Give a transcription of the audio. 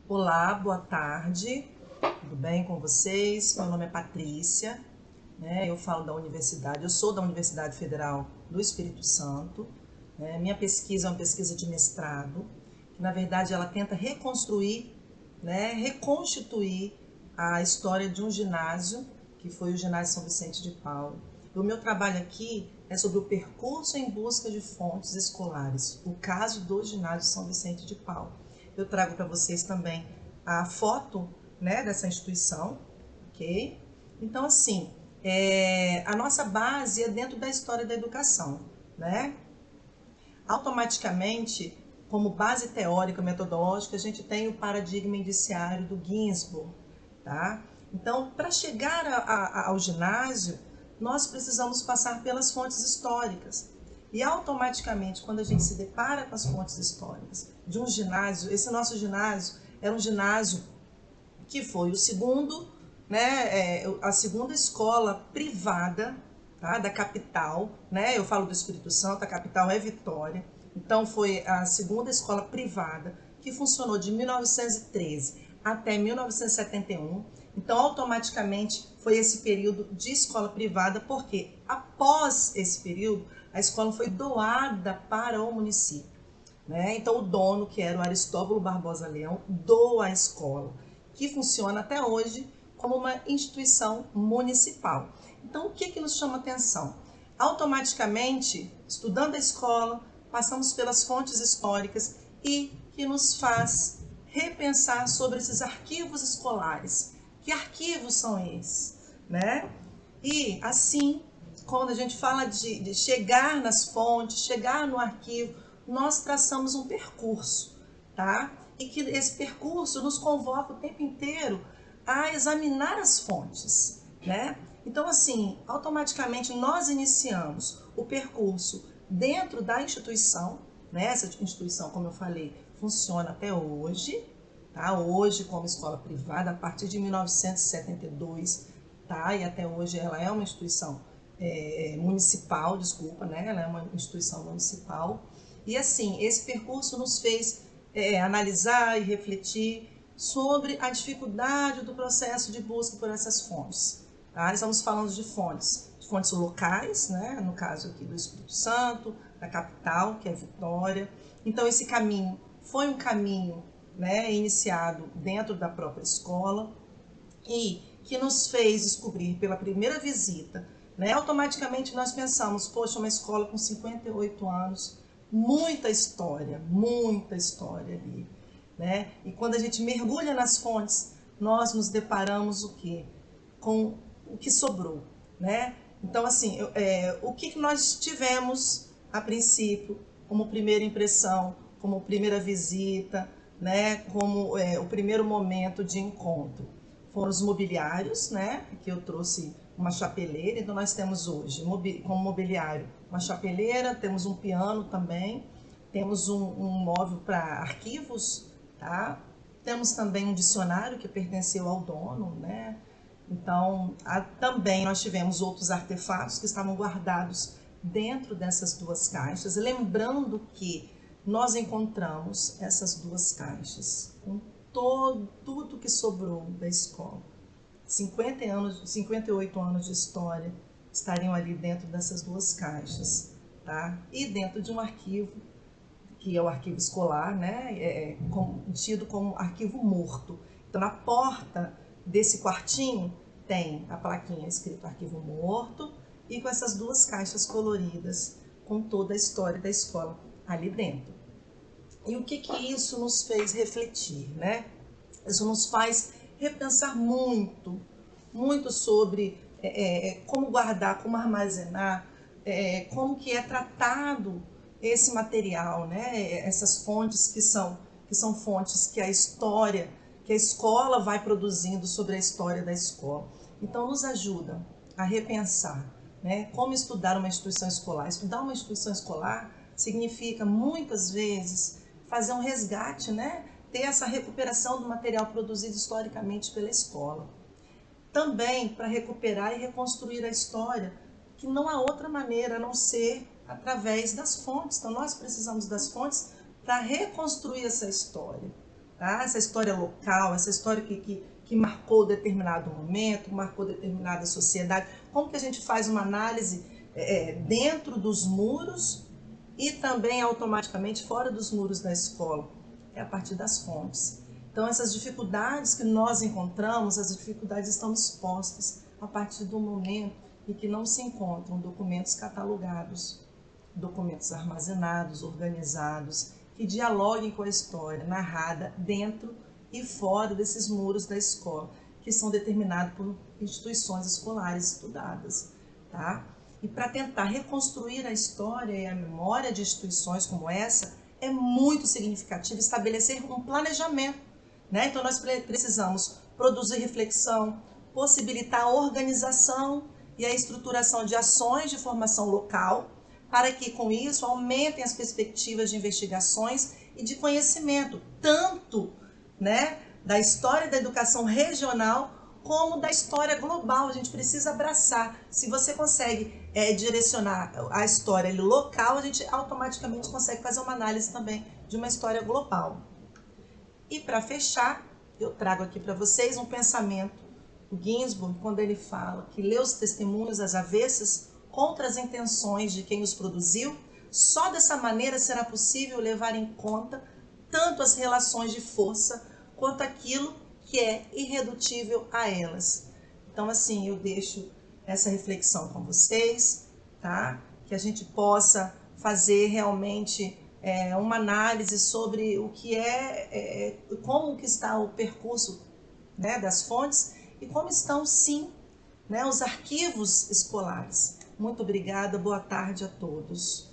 Olá, boa tarde, tudo bem com vocês? Meu nome é Patrícia, eu falo da universidade, eu sou da Universidade Federal do Espírito Santo, minha pesquisa é uma pesquisa de mestrado, que na verdade ela tenta reconstruir, reconstituir a história de um ginásio, que foi o Ginásio São Vicente de Paulo. O meu trabalho aqui é sobre o percurso em busca de fontes escolares, o caso do Ginásio São Vicente de Paulo. Eu trago para vocês também a foto, dessa instituição, ok? Então, assim, a nossa base é dentro da história da educação, Automaticamente, como base teórica, metodológica, a gente tem o paradigma indiciário do Ginsburg, tá? Então, para chegar ao ginásio, nós precisamos passar pelas fontes históricas. E automaticamente, quando a gente se depara com as fontes históricas de um ginásio, esse nosso ginásio era um ginásio que foi o segundo, a segunda escola privada, tá, da capital, Eu falo do Espírito Santo, a capital é Vitória. Então foi a segunda escola privada que funcionou de 1913 até 1971. Então automaticamente foi esse período de escola privada, porque após esse período a escola foi doada para o município. Então o dono, que era o Aristóbulo Barbosa Leão, doa a escola, que funciona até hoje como uma instituição municipal. Então o que nos chama atenção? Automaticamente, estudando a escola, passamos pelas fontes históricas e que nos faz repensar sobre esses arquivos escolares. Que arquivos são esses? E assim, quando a gente fala de chegar nas fontes, chegar no arquivo, nós traçamos um percurso, tá? E que esse percurso nos convoca o tempo inteiro a examinar as fontes, Então, assim, automaticamente nós iniciamos o percurso dentro da instituição, Essa instituição, como eu falei, funciona até hoje, tá? Hoje como escola privada, a partir de 1972, tá? E até hoje ela é uma instituição municipal, ela é uma instituição municipal. E assim, esse percurso nos fez analisar e refletir sobre a dificuldade do processo de busca por essas fontes. Tá? Estamos falando de fontes locais, no caso aqui do Espírito Santo, da capital, que é Vitória. Então esse caminho foi um caminho iniciado dentro da própria escola e que nos fez descobrir pela primeira visita, automaticamente nós pensamos, poxa, uma escola com 58 anos, muita história ali, E quando a gente mergulha nas fontes, nós nos deparamos o quê? Com o que sobrou, Então, assim, o que nós tivemos a princípio como primeira impressão, como primeira visita, como o primeiro momento de encontro? Foram os mobiliários, que eu trouxe uma chapeleira. Então nós temos hoje como mobiliário uma chapeleira, temos um piano também, temos um móvel para arquivos, tá? Temos também um dicionário que pertenceu ao dono, Então também nós tivemos outros artefatos que estavam guardados dentro dessas duas caixas, lembrando que nós encontramos essas duas caixas com tudo que sobrou da escola. 58 anos de história estariam ali dentro dessas duas caixas, tá? E dentro de um arquivo, que é o arquivo escolar, tido como arquivo morto. Então, na porta desse quartinho tem a plaquinha escrito arquivo morto e com essas duas caixas coloridas com toda a história da escola ali dentro. E o que isso nos fez refletir, Isso nos faz repensar muito sobre como guardar, como armazenar, como que é tratado esse material, Essas fontes que são fontes que a escola vai produzindo sobre a história da escola. Então nos ajuda a repensar, como estudar uma instituição escolar. Estudar uma instituição escolar significa muitas vezes fazer um resgate, ter essa recuperação do material produzido historicamente pela escola. Também para recuperar e reconstruir a história, que não há outra maneira a não ser através das fontes. Então nós precisamos das fontes para reconstruir essa história, tá? Essa história local, essa história que marcou determinado momento, marcou determinada sociedade. Como que a gente faz uma análise dentro dos muros e também automaticamente fora dos muros da escola? É a partir das fontes. Então, essas dificuldades que nós encontramos, as dificuldades estão expostas a partir do momento em que não se encontram documentos catalogados, documentos armazenados, organizados, que dialoguem com a história narrada dentro e fora desses muros da escola, que são determinados por instituições escolares estudadas, tá? E para tentar reconstruir a história e a memória de instituições como essa, é muito significativo estabelecer um planejamento, né? Então nós precisamos produzir reflexão, possibilitar a organização e a estruturação de ações de formação local, para que com isso aumentem as perspectivas de investigações e de conhecimento, tanto, né, da história da educação regional como da história global. A gente precisa abraçar. Se você consegue direcionar a história local, a gente automaticamente consegue fazer uma análise também de uma história global. E para fechar, eu trago aqui para vocês um pensamento do Ginsburg, quando ele fala que lê os testemunhos às avessas contra as intenções de quem os produziu, só dessa maneira será possível levar em conta tanto as relações de força quanto aquilo que é irredutível a elas. Então, assim, eu deixo essa reflexão com vocês, tá? Que a gente possa fazer realmente uma análise sobre o que como que está o percurso, né, das fontes e como estão, sim, né, os arquivos escolares. Muito obrigada, boa tarde a todos.